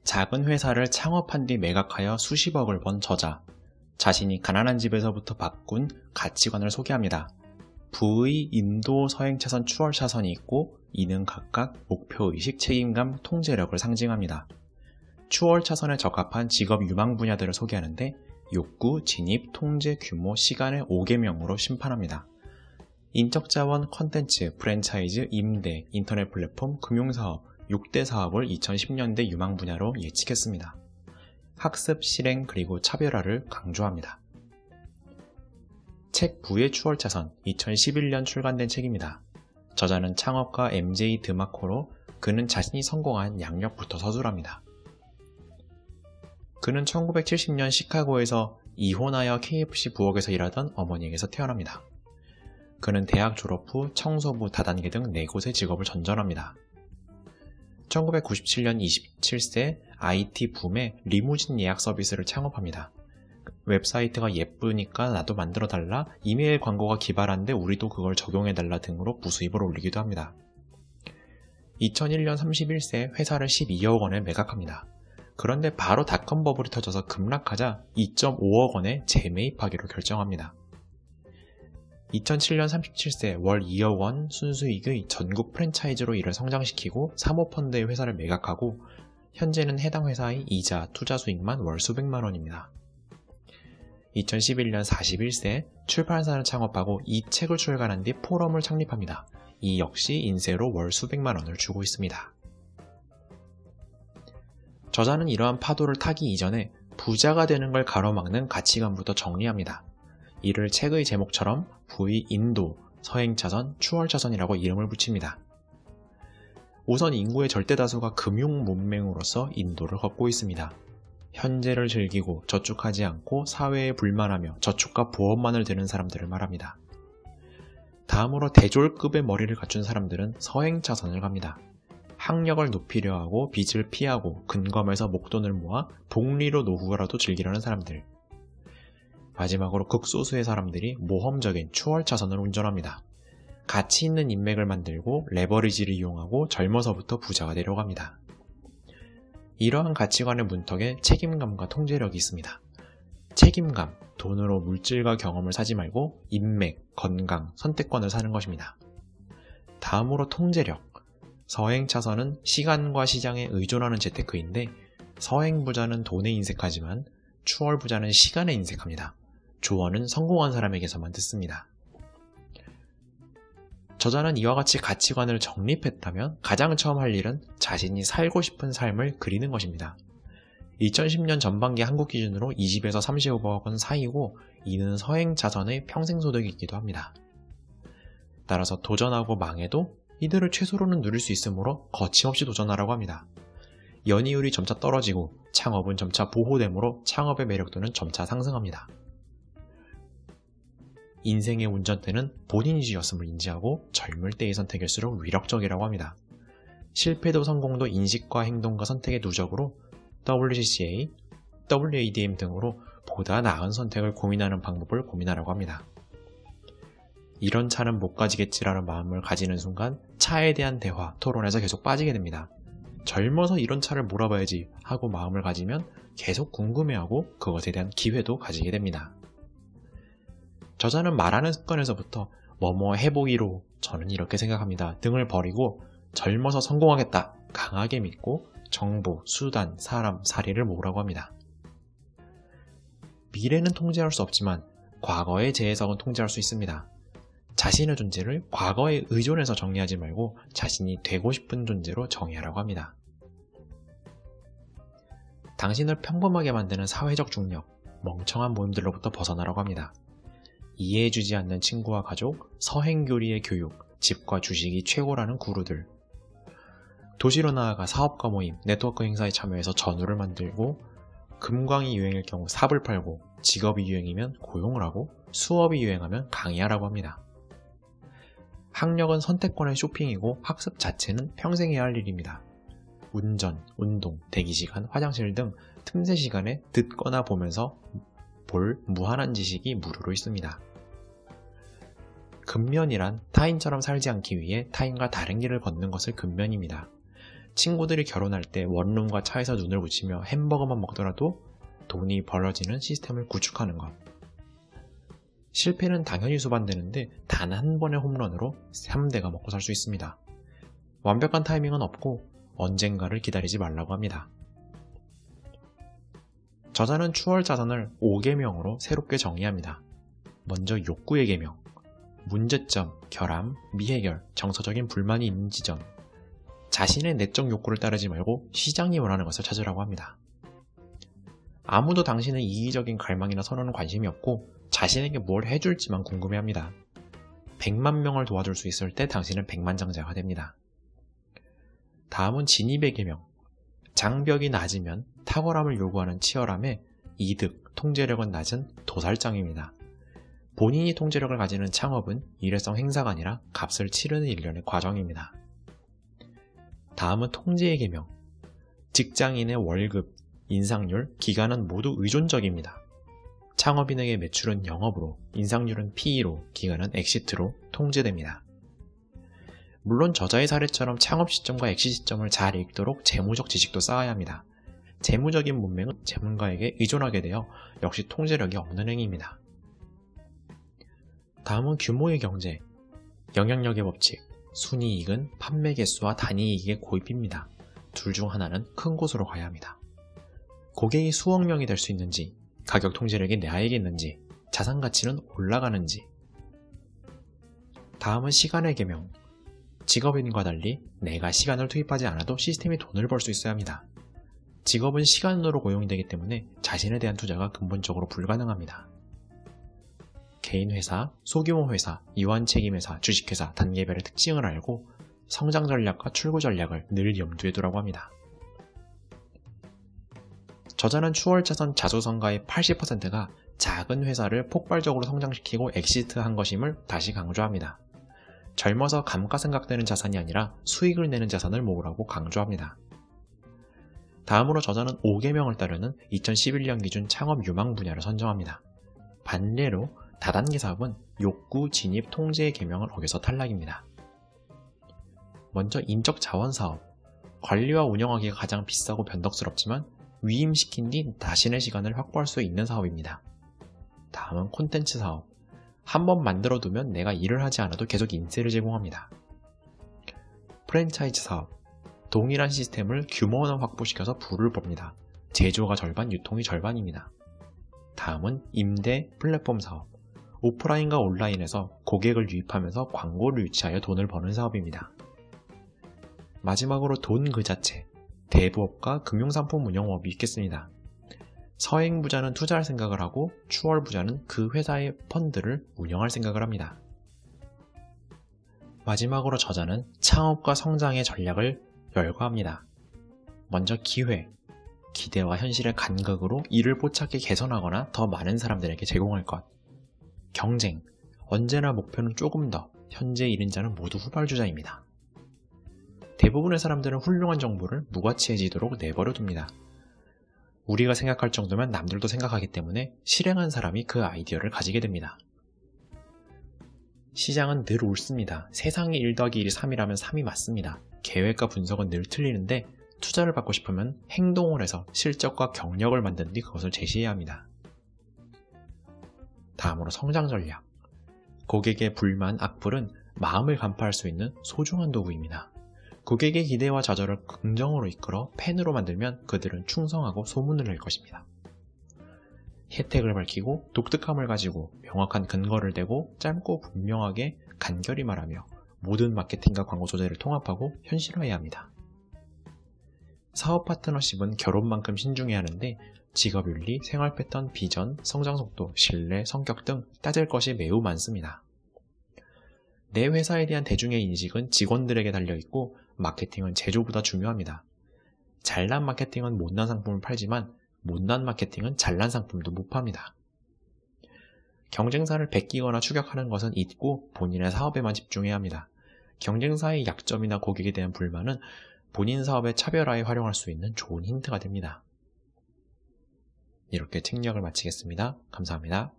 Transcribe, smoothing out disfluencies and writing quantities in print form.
작은 회사를 창업한 뒤 매각하여 수십억을 번 저자. 자신이 가난한 집에서부터 바꾼 가치관을 소개합니다. 부의, 인도, 서행차선, 추월차선이 있고 이는 각각 목표의식, 책임감, 통제력을 상징합니다. 추월차선에 적합한 직업 유망 분야들을 소개하는데 욕구, 진입, 통제, 규모, 시간의 5계명으로 심판합니다. 인적자원, 컨텐츠, 프랜차이즈, 임대, 인터넷 플랫폼, 금융사업, 6대 사업을 2010년대 유망 분야로 예측했습니다. 학습, 실행, 그리고 차별화를 강조합니다. 책 부의 추월차선, 2011년 출간된 책입니다. 저자는 창업가 MJ 드마코로 그는 자신이 성공한 양력부터 서술합니다. 그는 1970년 시카고에서 이혼하여 KFC 부엌에서 일하던 어머니에게서 태어납니다. 그는 대학 졸업 후 청소부, 다단계 등 4곳의 직업을 전전합니다. 1997년 27세 IT 붐에 리무진 예약 서비스를 창업합니다. 웹사이트가 예쁘니까 나도 만들어달라, 이메일 광고가 기발한데 우리도 그걸 적용해달라 등으로 부수입을 올리기도 합니다. 2001년 31세 회사를 12억 원에 매각합니다. 그런데 바로 닷컴 버블이 터져서 급락하자 2.5억 원에 재매입하기로 결정합니다. 2007년 37세 월 2억 원 순수익의 전국 프랜차이즈로 이를 성장시키고 사모펀드의 회사를 매각하고 현재는 해당 회사의 이자, 투자 수익만 월 수백만 원입니다. 2011년 41세 출판사를 창업하고 이 책을 출간한 뒤 포럼을 창립합니다. 이 역시 인세로 월 수백만 원을 주고 있습니다. 저자는 이러한 파도를 타기 이전에 부자가 되는 걸 가로막는 가치관부터 정리합니다. 이를 책의 제목처럼 부의, 인도, 서행차선, 추월차선이라고 이름을 붙입니다. 우선 인구의 절대다수가 금융 문맹으로서 인도를 걷고 있습니다. 현재를 즐기고 저축하지 않고 사회에 불만하며 저축과 보험만을 드는 사람들을 말합니다. 다음으로 대졸급의 머리를 갖춘 사람들은 서행차선을 갑니다. 학력을 높이려 하고 빚을 피하고 근검에서 목돈을 모아 복리로 노후라도 즐기려는 사람들. 마지막으로 극소수의 사람들이 모험적인 추월차선을 운전합니다. 가치 있는 인맥을 만들고 레버리지를 이용하고 젊어서부터 부자가 되려고 합니다. 이러한 가치관의 문턱에 책임감과 통제력이 있습니다. 책임감, 돈으로 물질과 경험을 사지 말고 인맥, 건강, 선택권을 사는 것입니다. 다음으로 통제력. 서행차선은 시간과 시장에 의존하는 재테크인데 서행부자는 돈에 인색하지만 추월부자는 시간에 인색합니다. 조언은 성공한 사람에게서만 듣습니다. 저자는 이와 같이 가치관을 정립했다면 가장 처음 할 일은 자신이 살고 싶은 삶을 그리는 것입니다. 2010년 전반기 한국 기준으로 20에서 35억 원 사이고 이는 서행차선의 평생소득이기도 합니다. 따라서 도전하고 망해도 이들을 최소로는 누릴 수 있으므로 거침없이 도전하라고 합니다. 연이율이 점차 떨어지고 창업은 점차 보호되므로 창업의 매력도는 점차 상승합니다. 인생의 운전대는 본인이 쥐었음을 인지하고 젊을 때의 선택일수록 위력적이라고 합니다. 실패도 성공도 인식과 행동과 선택의 누적으로 WCCA, WADM 등으로 보다 나은 선택을 고민하는 방법을 고민하라고 합니다. 이런 차는 못 가지겠지라는 마음을 가지는 순간 차에 대한 대화, 토론에서 계속 빠지게 됩니다. 젊어서 이런 차를 몰아봐야지 하고 마음을 가지면 계속 궁금해하고 그것에 대한 기회도 가지게 됩니다. 저자는 말하는 습관에서부터 뭐뭐 해보기로 저는 이렇게 생각합니다 등을 버리고 젊어서 성공하겠다 강하게 믿고 정보, 수단, 사람, 사리를 모으라고 합니다. 미래는 통제할 수 없지만 과거의 재해석은 통제할 수 있습니다. 자신의 존재를 과거에 의존해서 정리하지 말고 자신이 되고 싶은 존재로 정의하라고 합니다. 당신을 평범하게 만드는 사회적 중력, 멍청한 모임들로부터 벗어나라고 합니다. 이해해주지 않는 친구와 가족, 서행교리의 교육, 집과 주식이 최고라는 구루들. 도시로 나아가 사업가 모임, 네트워크 행사에 참여해서 전우를 만들고 금광이 유행일 경우 삽을 팔고 직업이 유행이면 고용을 하고 수업이 유행하면 강의하라고 합니다. 학력은 선택권의 쇼핑이고 학습 자체는 평생 해야 할 일입니다. 운전, 운동, 대기시간, 화장실 등 틈새 시간에 듣거나 보면서 볼 무한한 지식이 무료로 있습니다. 근면이란 타인처럼 살지 않기 위해 타인과 다른 길을 걷는 것을 근면입니다. 친구들이 결혼할 때 원룸과 차에서 눈을 붙이며 햄버거만 먹더라도 돈이 벌어지는 시스템을 구축하는 것. 실패는 당연히 수반되는데 단 한 번의 홈런으로 3대가 먹고 살 수 있습니다. 완벽한 타이밍은 없고 언젠가를 기다리지 말라고 합니다. 저자는 추월 자산을 5계명으로 새롭게 정의합니다. 먼저 욕구의 계명, 문제점, 결함, 미해결, 정서적인 불만이 있는 지점, 자신의 내적 욕구를 따르지 말고 시장이 원하는 것을 찾으라고 합니다. 아무도 당신의 이기적인 갈망이나 선호는 관심이 없고 자신에게 뭘 해줄지만 궁금해합니다. 100만 명을 도와줄 수 있을 때 당신은 백만장자가 됩니다. 다음은 진입의 계명, 장벽이 낮으면 탁월함을 요구하는 치열함에 이득, 통제력은 낮은 도살장입니다. 본인이 통제력을 가지는 창업은 일회성 행사가 아니라 값을 치르는 일련의 과정입니다. 다음은 통제의 계명, 직장인의 월급, 인상률, 기간은 모두 의존적입니다. 창업인에게 매출은 영업으로, 인상률은 PE로, 기간은 엑시트로 통제됩니다. 물론 저자의 사례처럼 창업 시점과 엑시트 시점을 잘 읽도록 재무적 지식도 쌓아야 합니다. 재무적인 문맹은 전문가에게 의존하게 되어 역시 통제력이 없는 행위입니다. 다음은 규모의 경제, 영향력의 법칙, 순이익은 판매 개수와 단위이익의 고입입니다. 둘 중 하나는 큰 곳으로 가야 합니다. 고객이 수억 명이 될 수 있는지, 가격 통제력이 나에게 있는지, 자산 가치는 올라가는지. 다음은 시간의 계명, 직업인과 달리 내가 시간을 투입하지 않아도 시스템이 돈을 벌 수 있어야 합니다. 직업은 시간으로 고용이 되기 때문에 자신에 대한 투자가 근본적으로 불가능합니다. 개인회사, 소규모 회사, 유한책임회사, 주식회사, 단계별의 특징을 알고 성장 전략과 출구 전략을 늘 염두에 두라고 합니다. 저자는 추월자산 자수성가의 80%가 작은 회사를 폭발적으로 성장시키고 엑시트한 것임을 다시 강조합니다. 젊어서 감가상각되는 자산이 아니라 수익을 내는 자산을 모으라고 강조합니다. 다음으로 저자는 5계명을 따르는 2011년 기준 창업 유망 분야를 선정합니다. 반대로 다단계 사업은 욕구, 진입, 통제의 계명을 어겨서 탈락입니다. 먼저 인적 자원 사업, 관리와 운영하기가 가장 비싸고 변덕스럽지만 위임시킨 뒤 자신의 시간을 확보할 수 있는 사업입니다. 다음은 콘텐츠 사업, 한번 만들어두면 내가 일을 하지 않아도 계속 인세를 제공합니다. 프랜차이즈 사업, 동일한 시스템을 규모는 확보시켜서 부를 법니다. 제조가 절반, 유통이 절반입니다. 다음은 임대 플랫폼 사업, 오프라인과 온라인에서 고객을 유입하면서 광고를 유치하여 돈을 버는 사업입니다. 마지막으로 돈 그 자체, 대부업과 금융상품 운영업이 있겠습니다. 서행부자는 투자할 생각을 하고 추월부자는 그 회사의 펀드를 운영할 생각을 합니다. 마지막으로 저자는 창업과 성장의 전략을 열거합니다. 먼저 기회, 기대와 현실의 간극으로 이를 포착해 개선하거나 더 많은 사람들에게 제공할 것. 경쟁, 언제나 목표는 조금 더, 현재 잃은 자는 모두 후발주자입니다. 대부분의 사람들은 훌륭한 정보를 무가치해지도록 내버려 둡니다. 우리가 생각할 정도면 남들도 생각하기 때문에 실행한 사람이 그 아이디어를 가지게 됩니다. 시장은 늘 옳습니다. 세상에 1 더하기 1이 3이라면 3이 맞습니다. 계획과 분석은 늘 틀리는데 투자를 받고 싶으면 행동을 해서 실적과 경력을 만든 뒤 그것을 제시해야 합니다. 다음으로 성장 전략. 고객의 불만, 악플은 마음을 간파할 수 있는 소중한 도구입니다. 고객의 기대와 좌절을 긍정으로 이끌어 팬으로 만들면 그들은 충성하고 소문을 낼 것입니다. 혜택을 밝히고 독특함을 가지고 명확한 근거를 대고 짧고 분명하게 간결히 말하며 모든 마케팅과 광고 소재를 통합하고 현실화해야 합니다. 사업 파트너십은 결혼만큼 신중해야 하는데 직업윤리, 생활 패턴, 비전, 성장 속도, 신뢰, 성격 등 따질 것이 매우 많습니다. 내 회사에 대한 대중의 인식은 직원들에게 달려있고 마케팅은 제조보다 중요합니다. 잘난 마케팅은 못난 상품을 팔지만 못난 마케팅은 잘난 상품도 못 팝니다. 경쟁사를 베끼거나 추격하는 것은 잊고 본인의 사업에만 집중해야 합니다. 경쟁사의 약점이나 고객에 대한 불만은 본인 사업의 차별화에 활용할 수 있는 좋은 힌트가 됩니다. 이렇게 책력을 마치겠습니다. 감사합니다.